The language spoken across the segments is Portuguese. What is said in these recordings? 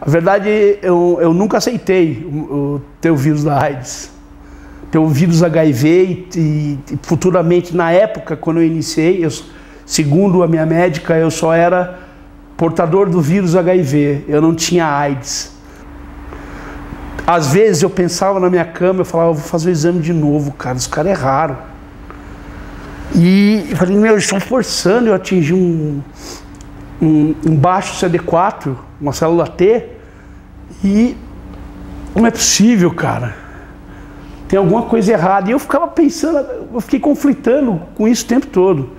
A verdade, eu nunca aceitei ter o vírus da AIDS, ter o vírus HIV e futuramente, na época, quando eu iniciei, segundo a minha médica, eu só era portador do vírus HIV, eu não tinha AIDS. Às vezes eu pensava na minha cama, eu falava, eu vou fazer o exame de novo, cara, esse cara é raro. E eu falei, meu, eles estão forçando eu atingir um baixo CD4, uma célula T, e não é possível, cara. Tem alguma coisa errada. E eu ficava pensando, eu fiquei conflitando com isso o tempo todo.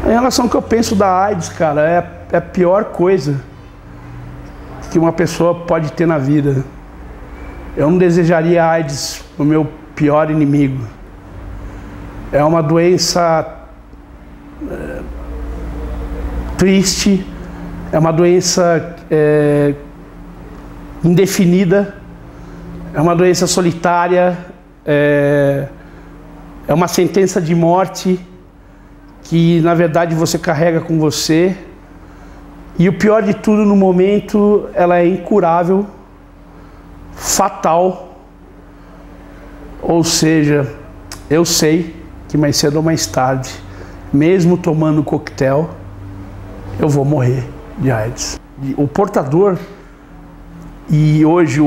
Em relação ao que eu penso da AIDS, cara, é a pior coisa que uma pessoa pode ter na vida. Eu não desejaria a AIDS o meu pior inimigo. É uma doença triste, é uma doença indefinida, é uma doença solitária, é uma sentença de morte que na verdade você carrega com você. E o pior de tudo, no momento, ela é incurável, fatal. Ou seja, eu sei que mais cedo ou mais tarde, mesmo tomando coquetel, eu vou morrer de AIDS. O portador, e hoje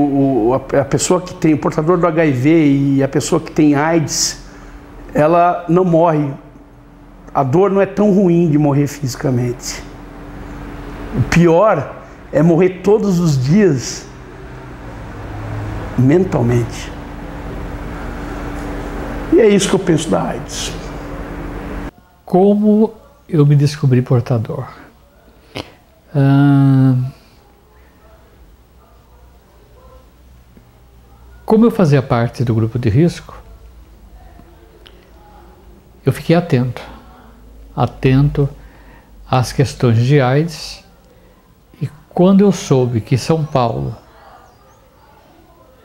a pessoa que tem o portador do HIV e a pessoa que tem AIDS, ela não morre. A dor não é tão ruim de morrer fisicamente. O pior é morrer todos os dias mentalmente. E é isso que eu penso da AIDS. Como eu me descobri portador? Como eu fazia parte do grupo de risco, eu fiquei atento às questões de AIDS, e quando eu soube que São Paulo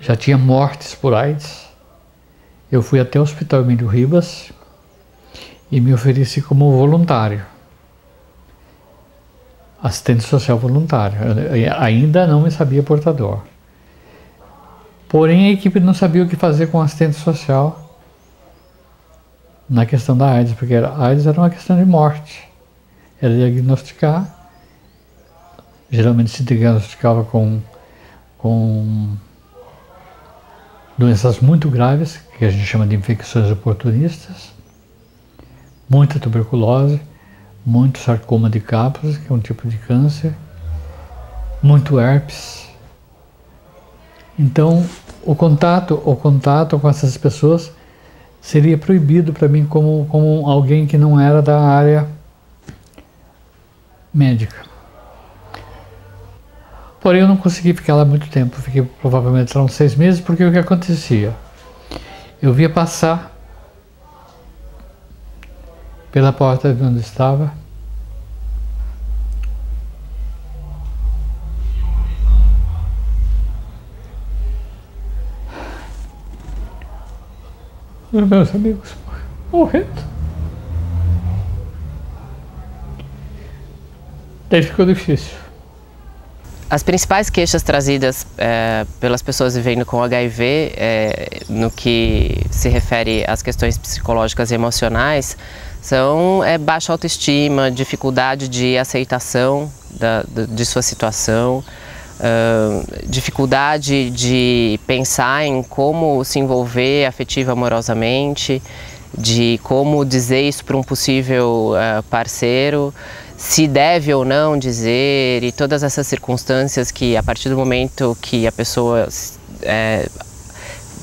já tinha mortes por AIDS, eu fui até o Hospital Emílio Ribas e me ofereci como voluntário, assistente social voluntário. Eu ainda não me sabia portador. Porém, a equipe não sabia o que fazer com o assistente social na questão da AIDS, porque a AIDS era uma questão de morte. Era diagnosticar, geralmente se diagnosticava com doenças muito graves, que a gente chama de infecções oportunistas, muita tuberculose, muito sarcoma de Kaposi, que é um tipo de câncer, muito herpes. Então, o contato com essas pessoas seria proibido para mim como alguém que não era da área médica. Porém, eu não consegui ficar lá muito tempo, fiquei provavelmente lá uns 6 meses, porque o que acontecia? Eu via passar pela porta de onde estava os meus amigos morrendo. Daí ficou difícil. As principais queixas trazidas pelas pessoas vivendo com HIV, no que se refere às questões psicológicas e emocionais, são baixa autoestima, dificuldade de aceitação de sua situação, dificuldade de pensar em como se envolver afetiva amorosamente, de como dizer isso para um possível parceiro, se deve ou não dizer, e todas essas circunstâncias que, a partir do momento que a pessoa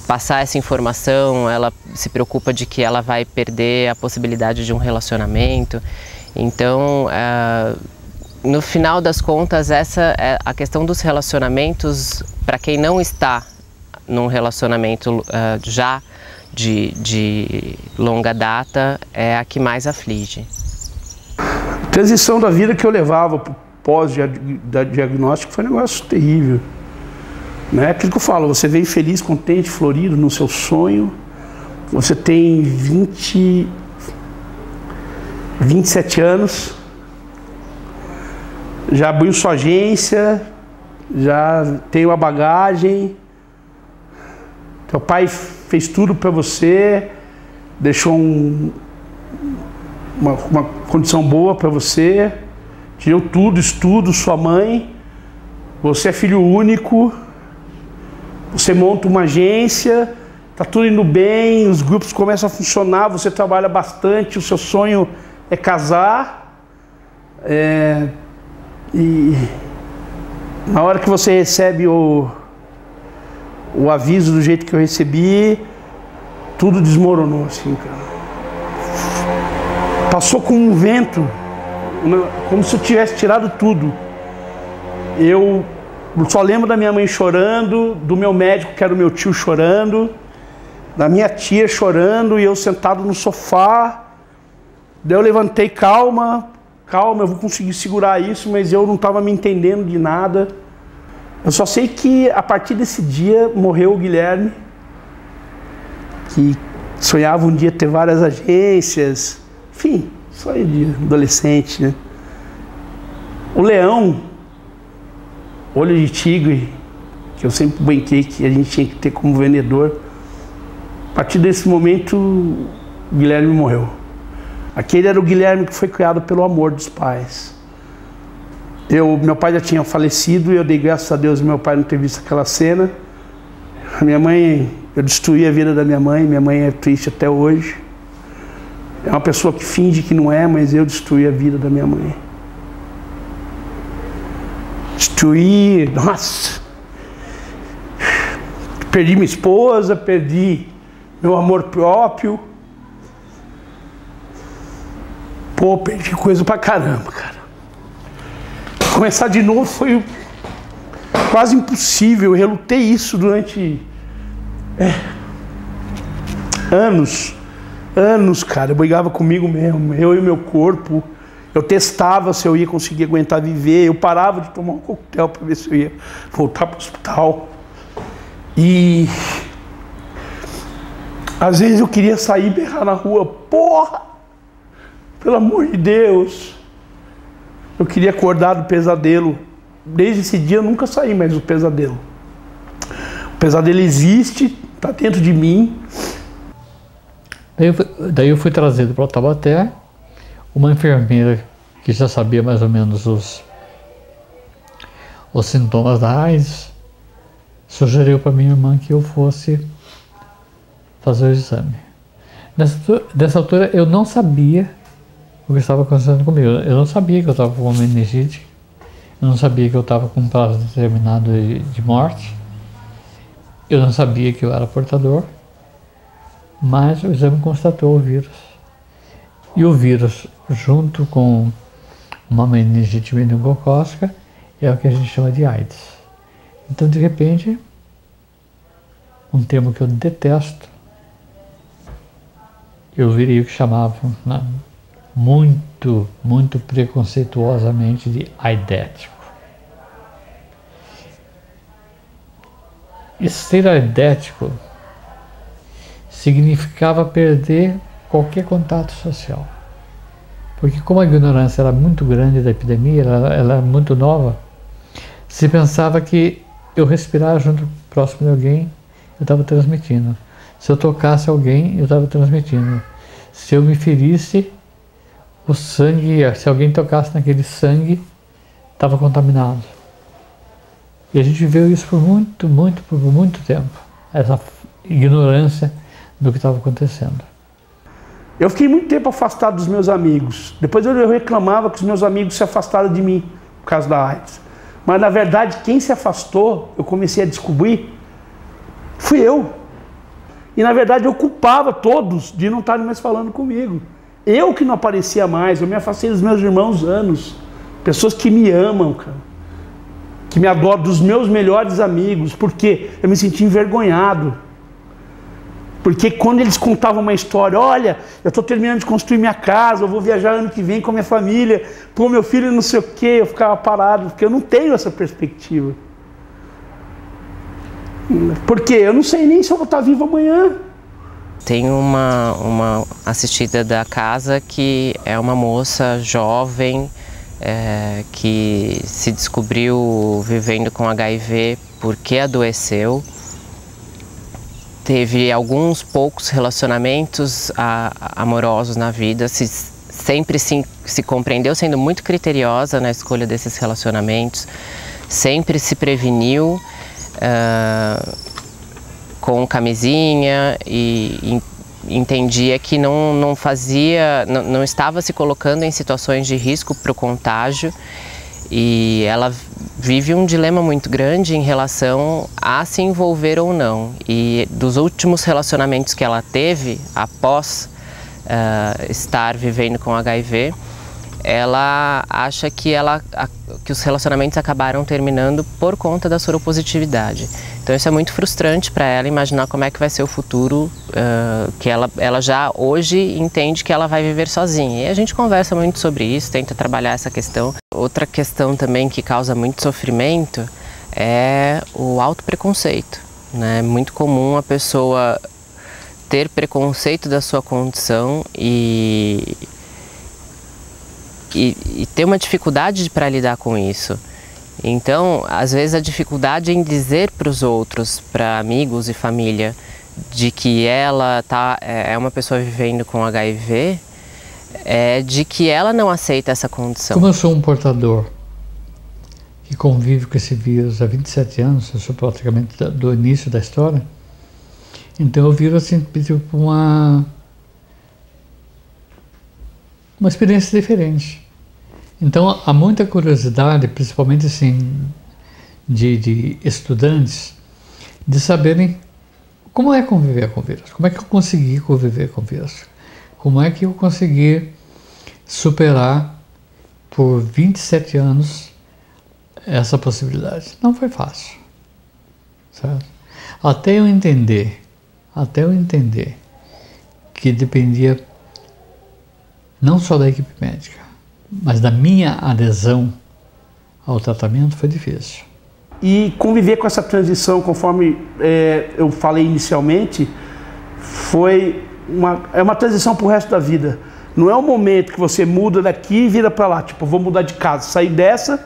passar essa informação, ela se preocupa de que ela vai perder a possibilidade de um relacionamento. Então, no final das contas, essa é a questão dos relacionamentos. Para quem não está num relacionamento já de longa data, é a que mais aflige. A transição da vida que eu levava para o pós-diagnóstico foi um negócio terrível. Não é aquilo que eu falo, você vem feliz, contente, florido no seu sonho, você tem 27 anos, já abriu sua agência, já tenho a bagagem. Teu pai fez tudo para você, deixou uma condição boa para você, te deu tudo, estudo, sua mãe. Você é filho único, você monta uma agência, tá tudo indo bem, os grupos começam a funcionar, você trabalha bastante, o seu sonho é casar. E na hora que você recebe o aviso do jeito que eu recebi, tudo desmoronou assim, cara. Passou como um vento, como se eu tivesse tirado tudo. Eu só lembro da minha mãe chorando, do meu médico, que era o meu tio, chorando, da minha tia chorando, e eu sentado no sofá. Daí eu levantei, calma, eu vou conseguir segurar isso, mas eu não estava me entendendo de nada. Eu só sei que a partir desse dia morreu o Guilherme, que sonhava um dia ter várias agências, enfim, sonho de adolescente, né? O Leão, olho de tigre, que eu sempre brinquei que a gente tinha que ter como vendedor, a partir desse momento o Guilherme morreu. Aquele era o Guilherme que foi criado pelo amor dos pais. Meu pai já tinha falecido e eu dei graças a Deus meu pai não ter visto aquela cena. A minha mãe, eu destruí a vida da minha mãe é triste até hoje. É uma pessoa que finge que não é, mas eu destruí a vida da minha mãe. Destruí, nossa. Perdi minha esposa, perdi meu amor próprio. Pô, perdi coisa pra caramba, cara. Começar de novo foi quase impossível. Eu relutei isso durante anos, cara. Eu brigava comigo mesmo, eu e o meu corpo. Eu testava se eu ia conseguir aguentar viver. Eu parava de tomar um coquetel para ver se eu ia voltar para o hospital. E às vezes eu queria sair e berrar na rua. Porra! Pelo amor de Deus! Eu queria acordar do pesadelo. Desde esse dia eu nunca saí mais do pesadelo. O pesadelo existe, está dentro de mim. Daí eu fui trazido para Taubaté. Uma enfermeira que já sabia mais ou menos os sintomas da AIDS sugeriu para minha irmã que eu fosse fazer o exame. Nessa altura eu não sabia o que estava acontecendo comigo. Eu não sabia que eu estava com uma meningite, eu não sabia que eu estava com um prazo determinado de morte, eu não sabia que eu era portador, mas o exame constatou o vírus. E o vírus, junto com uma meningite meningocócica, é o que a gente chama de AIDS. Então, de repente, um termo que eu detesto, eu virei o que chamavam, né, muito preconceituosamente de aidético. E ser aidético significava perder qualquer contato social. Porque como a ignorância era muito grande da epidemia, ela era muito nova, se pensava que eu respirar junto próximo de alguém, eu estava transmitindo. Se eu tocasse alguém, eu estava transmitindo. Se eu me ferisse, o sangue, se alguém tocasse naquele sangue, estava contaminado. E a gente viveu isso por muito tempo, essa ignorância do que estava acontecendo. Eu fiquei muito tempo afastado dos meus amigos. Depois eu reclamava que os meus amigos se afastaram de mim por causa da AIDS. Mas na verdade quem se afastou, eu comecei a descobrir, fui eu. E na verdade eu culpava todos de não estarem mais falando comigo. Eu que não aparecia mais, eu me afastei dos meus irmãos anos. Pessoas que me amam, cara. Que me adoram, dos meus melhores amigos. Porque eu me senti envergonhado. Porque quando eles contavam uma história, olha, eu estou terminando de construir minha casa, eu vou viajar ano que vem com a minha família, pô, meu filho não sei o quê, eu ficava parado, porque eu não tenho essa perspectiva. Porque eu não sei nem se eu vou estar vivo amanhã. Tem uma assistida da casa que é uma moça jovem, que se descobriu vivendo com HIV porque adoeceu. Teve alguns poucos relacionamentos amorosos na vida, sempre se compreendeu sendo muito criteriosa na escolha desses relacionamentos, sempre se preveniu com camisinha e entendia que não estava se colocando em situações de risco para o contágio, e ela vive um dilema muito grande em relação a se envolver ou não. E dos últimos relacionamentos que ela teve após estar vivendo com HIV, ela acha que os relacionamentos acabaram terminando por conta da soropositividade. Então isso é muito frustrante para ela, imaginar como é que vai ser o futuro, que ela já hoje entende que ela vai viver sozinha. E a gente conversa muito sobre isso, tenta trabalhar essa questão. Outra questão também que causa muito sofrimento é o autopreconceito, né? É muito comum a pessoa ter preconceito da sua condição e ter uma dificuldade para lidar com isso. Então, às vezes a dificuldade em dizer para os outros, para amigos e família, de que ela é uma pessoa vivendo com HIV, é de que ela não aceita essa condição. Como eu sou um portador que convive com esse vírus há 27 anos, eu sou praticamente do início da história, então eu viro assim, tipo, uma experiência diferente. Então há muita curiosidade, principalmente assim, de estudantes, de saberem como é conviver com o vírus, como é que eu consegui conviver com o vírus, como é que eu consegui superar por 27 anos essa possibilidade. Não foi fácil, certo? Até eu entender que dependia não só da equipe médica, mas da minha adesão ao tratamento, foi difícil. E conviver com essa transição, conforme eu falei inicialmente, é uma transição para o resto da vida. Não é um momento que você muda daqui e vira para lá, tipo, vou mudar de casa, sair dessa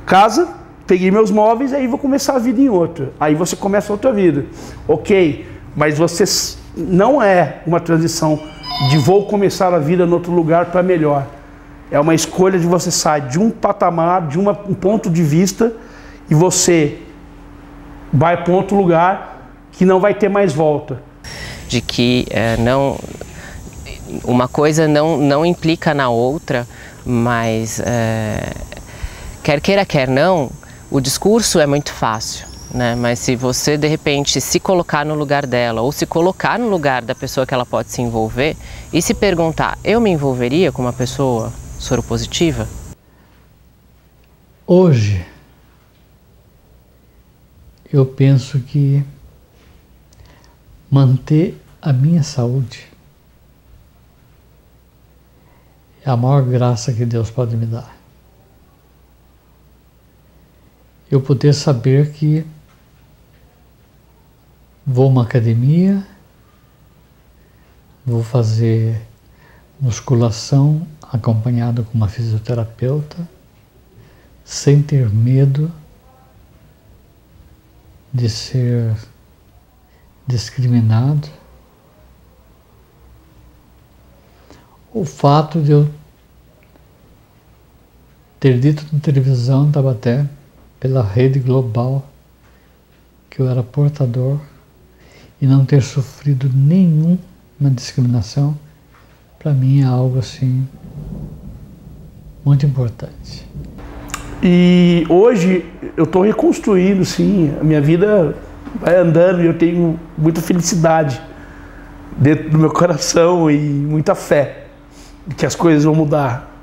casa, peguei meus móveis, aí vou começar a vida em outra. Aí você começa outra vida. Ok, mas você não é uma transição de vou começar a vida em outro lugar para melhor. É uma escolha de você sair de um patamar, de um ponto de vista, e você vai para outro lugar que não vai ter mais volta. De que uma coisa não implica na outra, mas quer queira, quer não, o discurso é muito fácil, né? Mas se você de repente se colocar no lugar dela, ou se colocar no lugar da pessoa que ela pode se envolver, e se perguntar, eu me envolveria com uma pessoa soropositiva? Hoje, eu penso que manter a minha saúde é a maior graça que Deus pode me dar. Eu poder saber que vou a uma academia, vou fazer musculação acompanhado com uma fisioterapeuta, sem ter medo de ser discriminado. O fato de eu ter dito na televisão em Taubaté, pela rede global, que eu era portador e não ter sofrido nenhuma discriminação, para mim é algo assim muito importante. E hoje eu estou reconstruindo, sim, a minha vida vai andando e eu tenho muita felicidade dentro do meu coração e muita fé de que as coisas vão mudar.